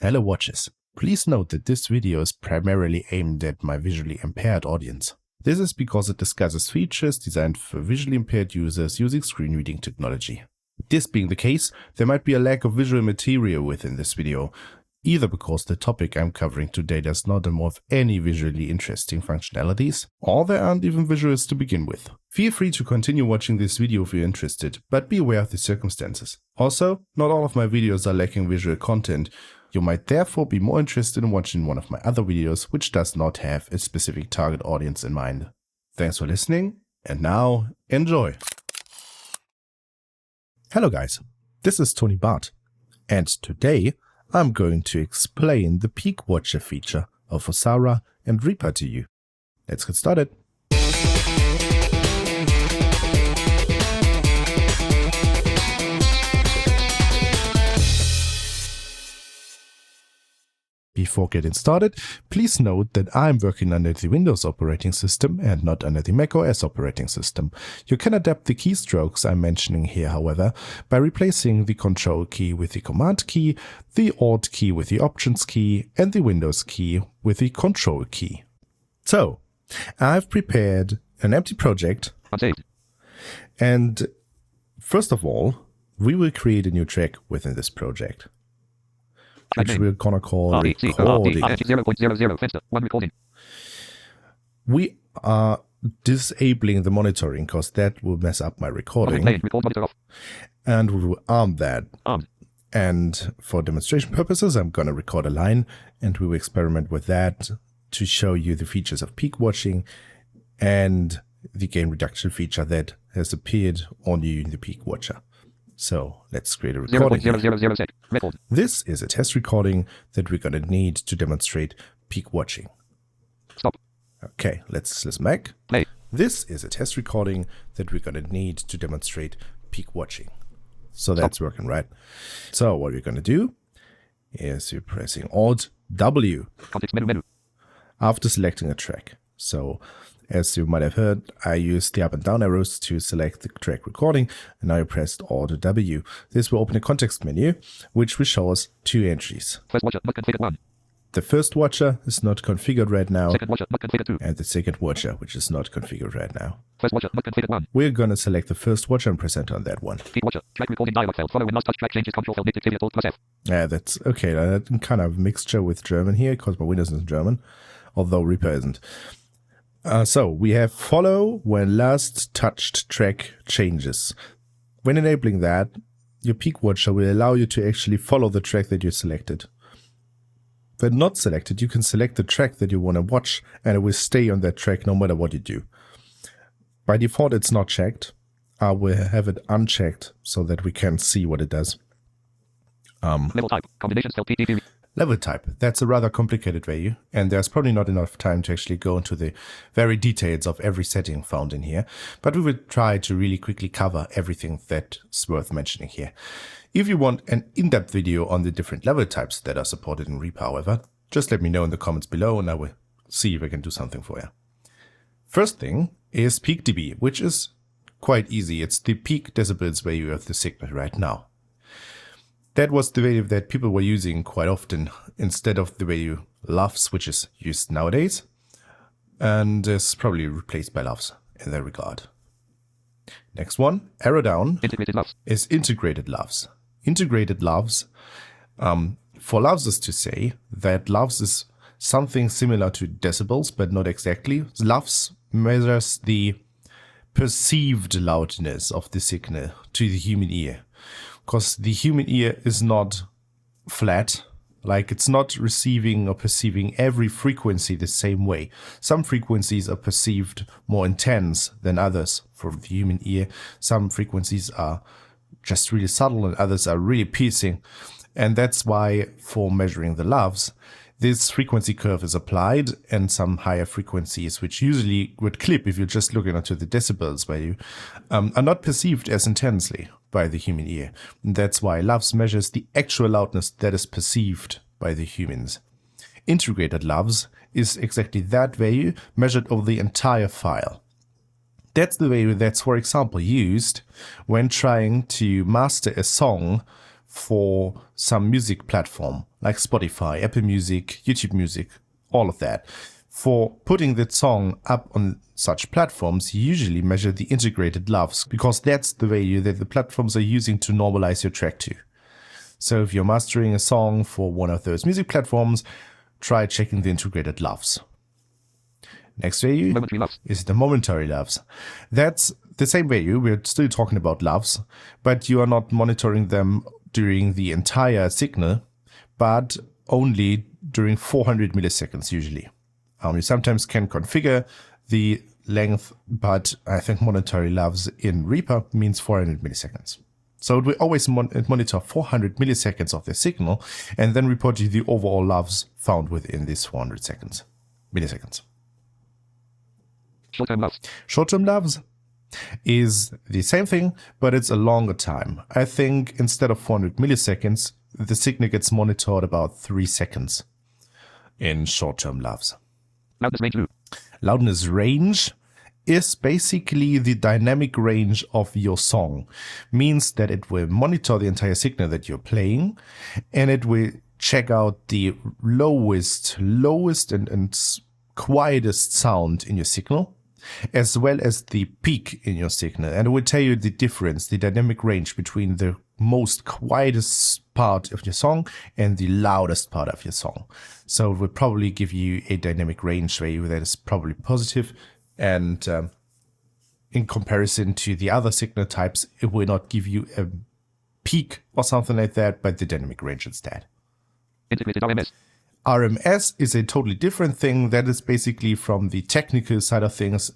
Hello watchers, please note that this video is primarily aimed at my visually impaired audience. This is because it discusses features designed for visually impaired users using screen reading technology. This being the case, there might be a lack of visual material within this video, either because the topic I'm covering today does not involve any visually interesting functionalities, or there aren't even visuals to begin with. Feel free to continue watching this video if you're interested, but be aware of the circumstances. Also, not all of my videos are lacking visual content. You might therefore be more interested in watching one of my other videos which does not have a specific target audience in mind. Thanks for listening, and now enjoy! Hello guys, this is Tony Bart, and today I'm going to explain the Peak Watcher feature of OSARA and REAPER to you. Let's get started. Before getting started, please note that I'm working under the Windows operating system and not under the macOS operating system. You can adapt the keystrokes I'm mentioning here, however, by replacing the Control key with the Command key, the Alt key with the Options key, and the Windows key with the Control key. So, I've prepared an empty project, and first of all, we will create a new track within this project, which we're gonna call recording. We are disabling the monitoring because that will mess up my recording. And we will arm that. And for demonstration purposes, I'm gonna record a line and we will experiment with that to show you the features of peak watching and the gain reduction feature that has appeared on you in the Peak Watcher. So let's create a recording. This is a test recording that we're going to need to demonstrate peak watching. Stop. Okay, let's listen back. Play. This is a test recording that we're going to need to demonstrate peak watching. So that's working, right? So what we're going to do is you're pressing Alt W after selecting a track. So as you might have heard, I used the up and down arrows to select the track recording, and now I pressed Alt W. This will open a context menu, which will show us two entries. First watcher, not configured 1. The first watcher is not configured right now, Second watcher, not configured 2. and the second watcher, which is not configured right now. First watcher, not configured 1. We're going to select the first watcher and press Enter on that one. Peak watcher, track recording dialog felt. Follow and not touch track changes control felt. Activity Alt plus F. Yeah, that's okay. That's kind of a mixture with German here, because my Windows is German, although REAPER isn't. So we have follow when last touched track changes. When enabling that, your Peak Watcher will allow you to actually follow the track that you selected. When not selected, you can select the track that you want to watch and it will stay on that track no matter what you do. By default, it's not checked. I will have it unchecked so that we can see what it does. Level type, combination cell PTV. Level type, that's a rather complicated value, and there's probably not enough time to actually go into the very details of every setting found in here, but we will try to really quickly cover everything that's worth mentioning here. If you want an in-depth video on the different level types that are supported in REAPER, however, just let me know in the comments below and I will see if I can do something for you. First thing is peak dB, which is quite easy. It's the peak decibels value of the signal right now. That was the value that people were using quite often instead of the value LUFS, which is used nowadays, and is probably replaced by LUFS in that regard. Next one, arrow down, Integrated LUFS. is integrated LUFS. Integrated LUFS, for LUFS is to say that LUFS is something similar to decibels, but not exactly. LUFS measures the perceived loudness of the signal to the human ear. Because the human ear is not flat, like it's not receiving or perceiving every frequency the same way. Some frequencies are perceived more intense than others for the human ear. Some frequencies are just really subtle and others are really piercing. And that's why for measuring the LUFS, this frequency curve is applied, and some higher frequencies, which usually would clip if you're just looking into the decibels value, are not perceived as intensely by the human ear. And that's why LUFS measures the actual loudness that is perceived by the humans. Integrated LUFS is exactly that value measured over the entire file. That's the value that's, for example, used when trying to master a song for some music platform like Spotify, Apple Music, YouTube Music, all of that. For putting that song up on such platforms, you usually measure the integrated LUFS because that's the value that the platforms are using to normalize your track to. So if you're mastering a song for one of those music platforms, try checking the integrated LUFS. Next value is the momentary LUFS. That's the same value. We're still talking about LUFS, but you are not monitoring them during the entire signal, but only during 400 milliseconds usually. You sometimes can configure the length, but I think monetary LUFS in REAPER means 400 milliseconds. So it will always monitor 400 milliseconds of the signal and then report you the overall LUFS found within these 400 milliseconds. Short-term LUFS. Short-term LUFS is the same thing, but it's a longer time. I think instead of 400 milliseconds, the signal gets monitored about 3 seconds in short-term LUFS. Loudness range. Loudness range is basically the dynamic range of your song. Means that it will monitor the entire signal that you're playing, and it will check out the lowest and quietest sound in your signal, as well as the peak in your signal. And it will tell you the difference, the dynamic range between the most quietest part of your song and the loudest part of your song. So it will probably give you a dynamic range value that is probably positive, and in comparison to the other signal types, it will not give you a peak or something like that, but the dynamic range instead. Integrated RMS. RMS is a totally different thing. That is basically, from the technical side of things,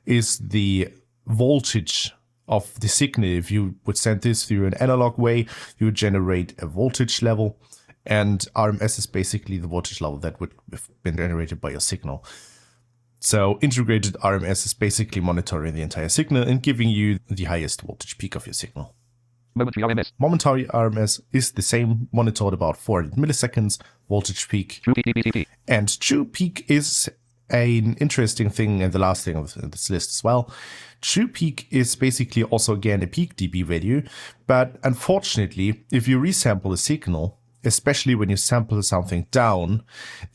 is the voltage of the signal. If you would send this through an analog way, you would generate a voltage level, and RMS is basically the voltage level that would have been generated by your signal. So integrated RMS is basically monitoring the entire signal and giving you the highest voltage peak of your signal. Momentary RMS. Momentary RMS is the same, monitored about 400 milliseconds, voltage peak. True peak DBCP. And true peak is an interesting thing, and the last thing of this list as well. True peak is basically also again a peak dB value, but unfortunately, if you resample a signal, especially when you sample something down,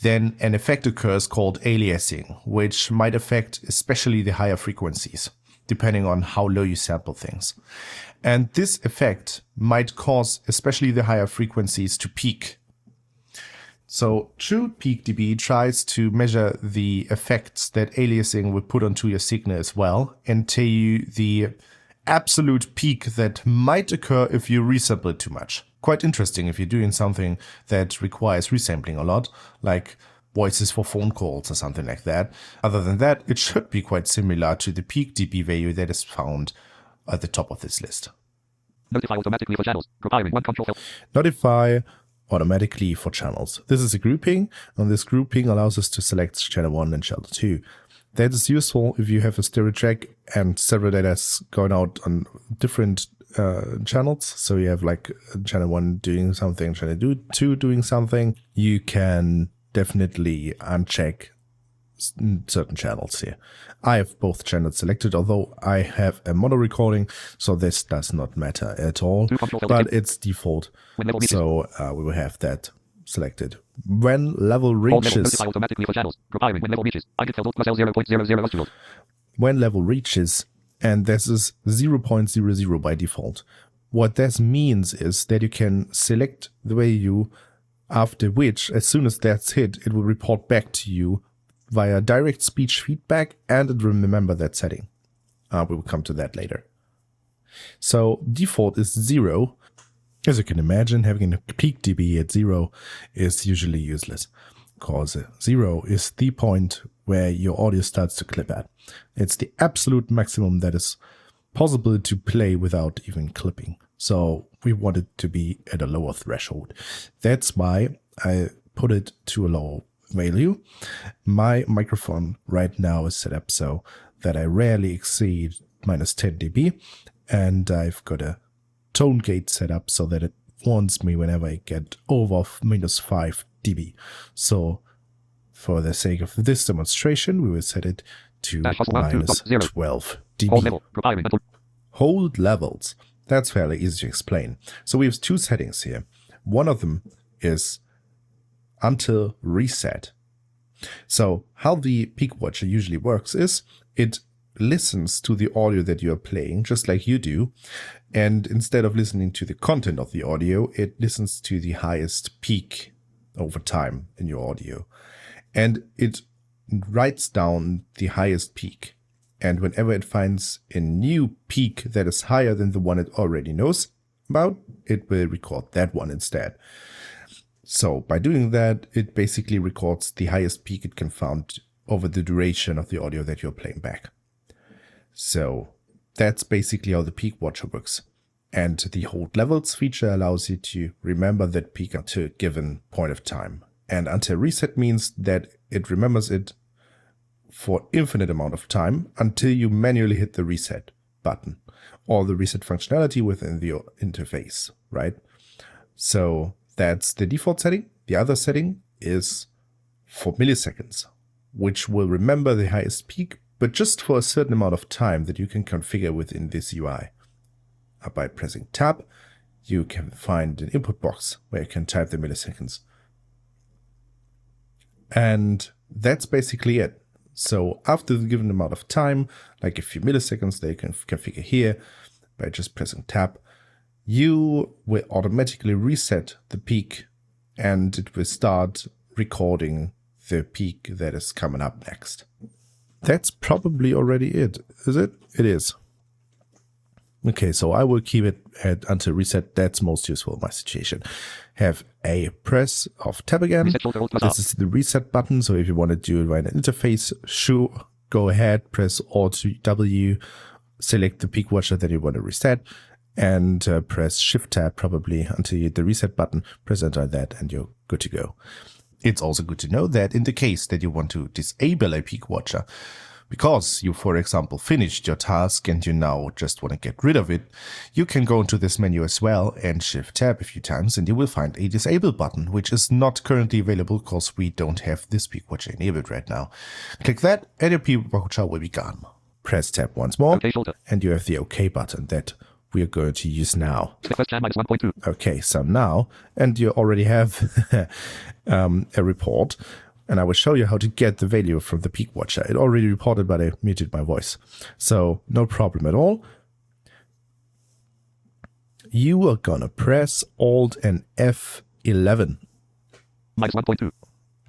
then an effect occurs called aliasing, which might affect especially the higher frequencies, depending on how low you sample things. And this effect might cause especially the higher frequencies to peak. So true peak dB tries to measure the effects that aliasing will put onto your signal as well, and tell you the absolute peak that might occur if you resample it too much. Quite interesting if you're doing something that requires resampling a lot, like voices for phone calls or something like that. Other than that, it should be quite similar to the peak dB value that is found at the top of this list. Notify automatically for channels, requiring one control cell. Notify automatically for channels. This is a grouping, and this grouping allows us to select channel 1 and channel 2. That is useful if you have a stereo track and several data going out on different channels. So you have like channel 1 doing something, channel 2 doing something. You can definitely uncheck certain channels here. I have both channels selected, although I have a mono recording, so this does not matter at all, but it's default. So we will have that selected. When level reaches, when level reaches, and this is 0.00 by default. What this means is that you can select the value after which, as soon as that's hit, it will report back to you via direct speech feedback, and it will remember that setting. We will come to that later. So default is 0. As you can imagine, having a peak dB at 0 is usually useless, because 0 is the point where your audio starts to clip at. It's the absolute maximum that is possible to play without even clipping. So we want it to be at a lower threshold. That's why I put it to a low value. My microphone right now is set up so that I rarely exceed minus 10 dB, and I've got a tone gate set up so that it warns me whenever I get over minus 5 dB. So for the sake of this demonstration, we will set it to minus 12 dB. Hold levels. That's fairly easy to explain. So we have two settings here. One of them is until reset. So how the peak watcher usually works is it listens to the audio that you are playing, just like you do. And instead of listening to the content of the audio, it listens to the highest peak over time in your audio. And it writes down the highest peak. And whenever it finds a new peak that is higher than the one it already knows about, it will record that one instead. So by doing that, it basically records the highest peak it can find over the duration of the audio that you're playing back. So that's basically how the peak watcher works. And the hold levels feature allows you to remember that peak until a given point of time. And until reset means that it remembers it for infinite amount of time until you manually hit the reset button or the reset functionality within the interface, right? So that's the default setting. The other setting is for milliseconds, which will remember the highest peak, but just for a certain amount of time that you can configure within this UI. By pressing tab, you can find an input box where you can type the milliseconds. And that's basically it. So after the given amount of time, like a few milliseconds, they can configure here by just pressing tab, you will automatically reset the peak and it will start recording the peak that is coming up next. That's probably already it, is it? It is. Okay, so I will keep it at until reset. That's most useful in my situation. Have a press of tab again. This is the reset button. So if you want to do it via an interface, sure, go ahead, press Alt W, select the peak watcher that you want to reset, and press Shift tab probably until you hit the reset button. Press enter that, and you're good to go. It's also good to know that in the case that you want to disable a peak watcher, because you, for example, finished your task and you now just want to get rid of it, you can go into this menu as well and Shift tab a few times and you will find a disable button, which is not currently available because we don't have this peak watcher enabled right now. Click that and your peak watcher will be gone. Press tab once more and you have the OK button that we are going to use now. Okay, so now, and you already have a report. And I will show you how to get the value from the peak watcher. It already reported, but I muted my voice. So no problem at all. You are gonna press Alt and F11. -1.2.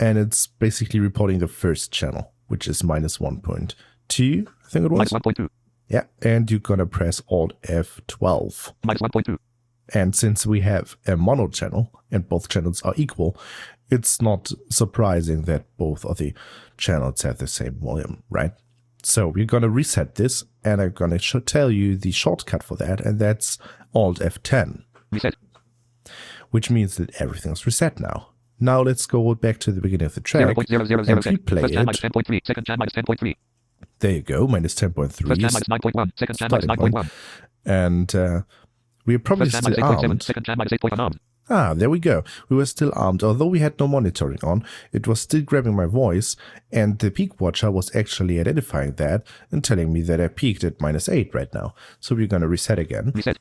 And it's basically reporting the first channel, which is -1.2, I think it was. -1.2. Yeah, and you're gonna press Alt F12. -1.2. And since we have a mono channel and both channels are equal, it's not surprising that both of the channels have the same volume, right? So we're going to reset this and I'm going to tell you the shortcut for that, and that's Alt F10. Reset. Which means that everything's reset now. Now let's go back to the beginning of the track and replay it. -10.3. Second channel -10.3. There you go, -10.3. First channel -9.1. Second channel -9.1. And we're probably First channel still 8.7. armed. Second channel -8.1 armed. Ah, there we go. We were still armed. Although we had no monitoring on, it was still grabbing my voice, and the peak watcher was actually identifying that and telling me that I peaked at -8 right now. So we're going to reset again. Reset.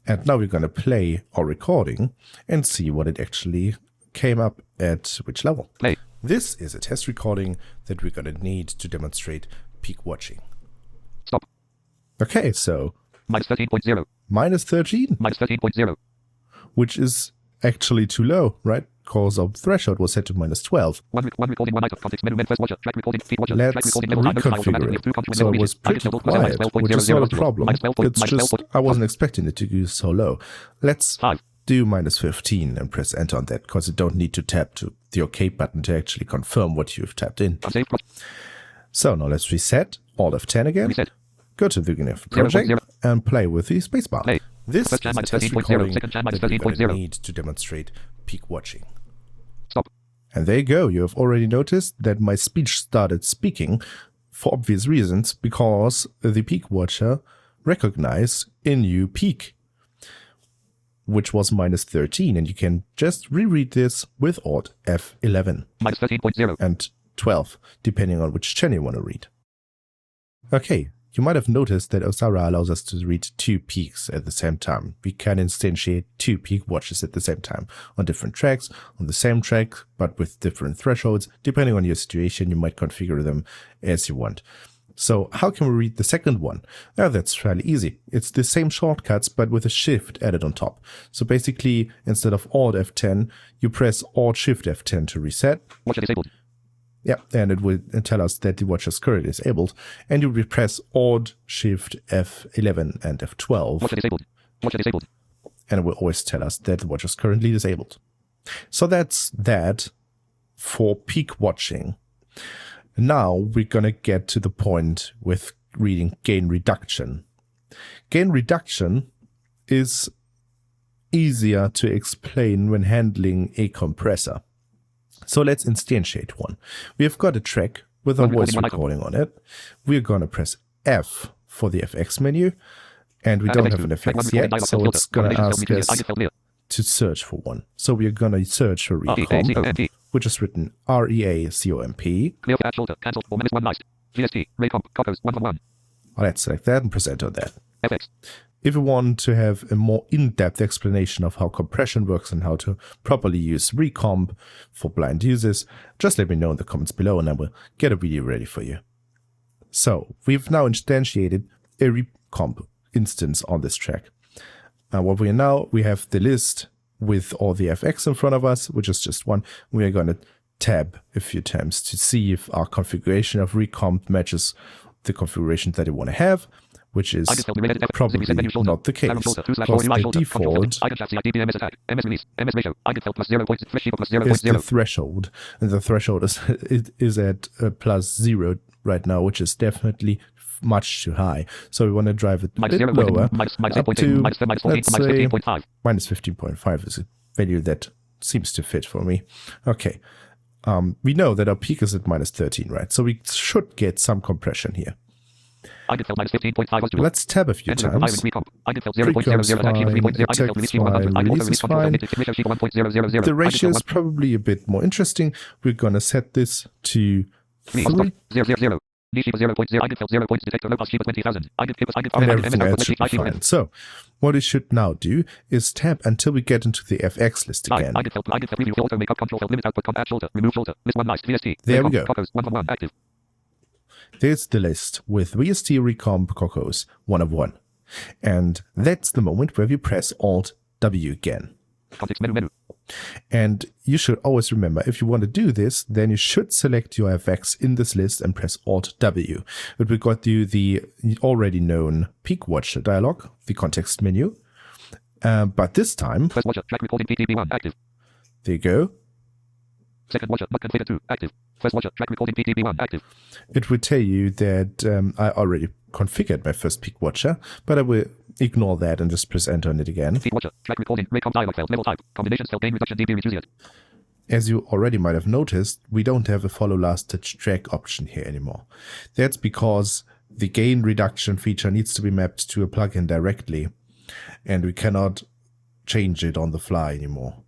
And now we're going to play our recording and see what it actually came up at which level. Play. This is a test recording that we're going to need to demonstrate peak watching. Stop. Okay, so -13.0. -13, -13.0. which is actually too low, right? Because our threshold was set to -12. One recording, one item, context, menu, first watcher, track recording, feed watcher, Let's track recording, level 9, reconfigure it. So it was pretty quiet, which is not a problem. It's just I wasn't expecting it to go so low. Let's do -15 and press enter on that, because you don't need to tap to the OK button to actually confirm what you've tapped in. So now let's reset, Alt F10 again. Reset. Go to the beginning of the project and play with the spacebar. Play. This First is channel a test -13.0, recording second channel that we're going to -13.0. need to demonstrate peak watching. Stop. And there you go. You have already noticed that my speech started speaking for obvious reasons, because the peak watcher recognized a new peak, which was -13. And you can just reread this with Alt F11. -13.0. And 12, depending on which channel you want to read. Okay, you might have noticed that OSARA allows us to read 2 peaks at the same time. We can instantiate 2 peak watches at the same time on different tracks, on the same track, but with different thresholds. Depending on your situation, you might configure them as you want. So how can we read the second one? Now that's fairly easy. It's the same shortcuts, but with a shift added on top. So basically, instead of Alt F10, you press Alt Shift F10 to reset. Watch disabled. Yeah, and it will tell us that the watch is currently disabled. And you will press Alt Shift F11 and F12. Watch disabled. Watch disabled. And it will always tell us that the watch is currently disabled. So that's that for peak watching. Now we're going to get to the point with reading gain reduction. Gain reduction is easier to explain when handling a compressor. So let's instantiate one. We have got a track with a voice recording on it. We're going to press F for the FX menu, and we don't have an FX yet, so it's going to ask us to search for one. So we're going to search for recomp, which is written REACOMP. Let's select that and press enter on that. FX. If you want to have a more in-depth explanation of how compression works and how to properly use recomp for blind users, just let me know in the comments below and I will get a video ready for you. So we've now instantiated a recomp instance on this track. What we are now, we have the list with all the FX in front of us, which is just one. We are going to tab a few times to see if our configuration of recomp matches the configuration that you want to have, which is probably not the case, because the default is the threshold, and the threshold is at +0 right now, which is definitely much too high. So we want to drive it a bit lower, up to, let's say, -15.5 is a value that seems to fit for me. Okay, we know that our peak is at -13, right? So we should get some compression here. Let's tab a few times. Frequency fine, attack fine, release is fine. The ratio is probably a bit more interesting. We're going to set this to 3. And everything else should be fine. So, what we should now do is tab until we get into the FX list again. There we go. There's the list with VST Recomp Cocos 1 of 1. And that's the moment where we press Alt W again. And you should always remember, if you want to do this, then you should select your FX in this list and press Alt W. It will got you the already known Peak Watcher dialog, the context menu. But this time, first watcher, track recording PTB1 active. There you go. Second watcher, not configured 2 active. First watcher, track recording PTB1 active. It will tell you that I already configured my first Peak Watcher, but I will ignore that and just press enter on it again. Peak Watcher, track recording, recomp dialog file, level type, combination cell gain reduction dB reduce yet. As you already might have noticed, we don't have a follow last touch track option here anymore. That's because the gain reduction feature needs to be mapped to a plugin directly, and we cannot change it on the fly anymore.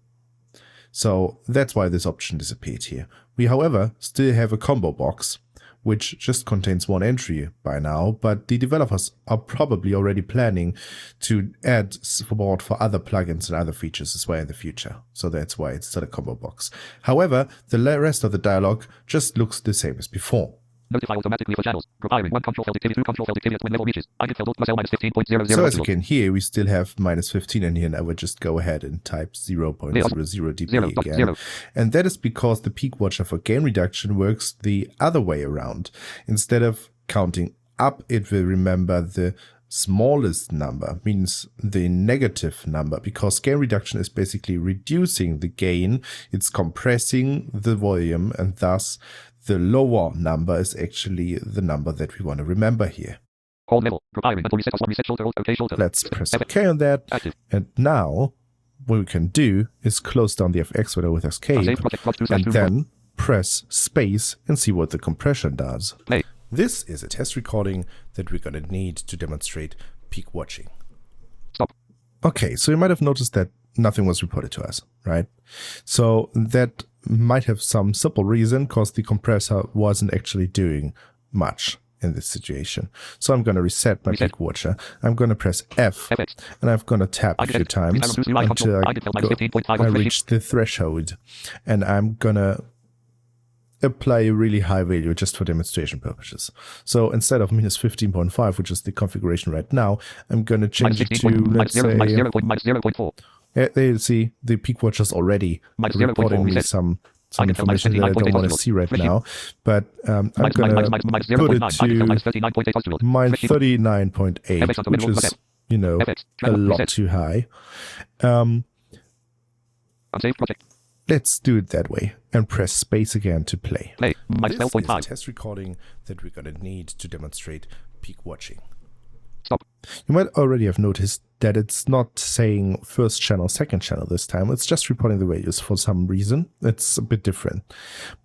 So that's why this option disappeared here. We, however, still have a combo box, which just contains one entry by now, but the developers are probably already planning to add support for other plugins and other features as well in the future. So that's why it's still a combo box. However, the rest of the dialog just looks the same as before. Notify automatically for channels. Preparing 1 control cell dictated 2 control cell dictated when level reaches. -15.00. So as you can hear, we still have -15 in here, and I would just go ahead and type 0.00 dB again. And that is because the Peak Watcher for gain reduction works the other way around. Instead of counting up, it will remember the smallest number, means the negative number, because gain reduction is basically reducing the gain. It's compressing the volume, and thus the lower number is actually the number that we want to remember here. Let's press OK on that. And now what we can do is close down the FX window with escape and then press space and see what the compression does. This is a test recording that we're going to need to demonstrate peak watching. Stop. Okay, so you might have noticed that nothing was reported to us, right? So that might have some simple reason, because the compressor wasn't actually doing much. in this situation. So I'm going to reset my peak watcher. I'm going to press F, and I'm going to tap a few times until I reach the threshold. And I'm going to apply a really high value just for demonstration purposes. So instead of minus 15.5, which is the configuration right now, I'm going to change it to, let's say, 0.4. There you see the peak watchers already reporting me some information that I don't want to see right now. But I'm going to put it to my 39.8, which is, you know, a lot too high. Let's do it that way and press space again to play. This is the test recording that we're going to need to demonstrate peak watching. Stop. You might already have noticed that it's not saying first channel, second channel this time. It's just reporting the values for some reason. It's a bit different.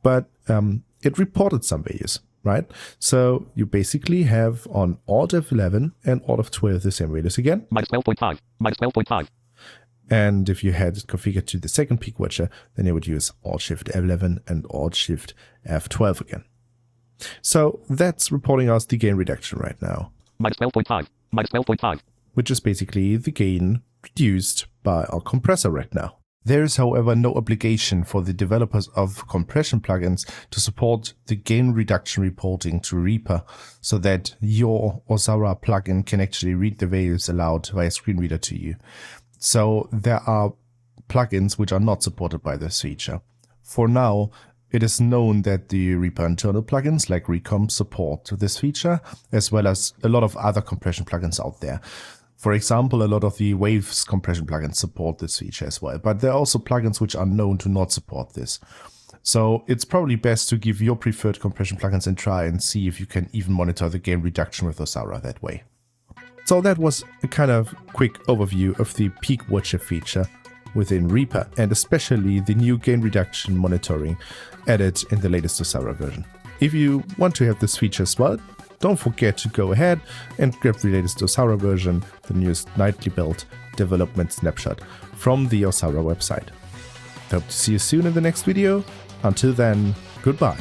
But it reported some values, right? So you basically have on Alt F11 and Alt F12 the same values again. Minus 12.5. Minus 12.5. And if you had it configured to the second peak watcher, then you would use Alt Shift F11 and Alt Shift F12 again. So that's reporting us the gain reduction right now. Minus 12.5. Minus 12.5. Which is basically the gain reduced by our compressor right now. There is, however, no obligation for the developers of compression plugins to support the gain reduction reporting to REAPER so that your OSARA plugin can actually read the values aloud via screen reader to you. So there are plugins which are not supported by this feature. For now, it is known that the REAPER internal plugins like Recomp support this feature, as well as a lot of other compression plugins out there. For example, a lot of the Waves compression plugins support this feature as well, but there are also plugins which are known to not support this. So it's probably best to give your preferred compression plugins a try and see if you can even monitor the gain reduction with OSARA that way. So that was a kind of quick overview of the peak watcher feature within REAPER, and especially the new gain reduction monitoring added in the latest OSARA version. If you want to have this feature as well, don't forget to go ahead and grab the latest OSARA version, the newest nightly build development snapshot from the OSARA website. Hope to see you soon in the next video. Until then, goodbye.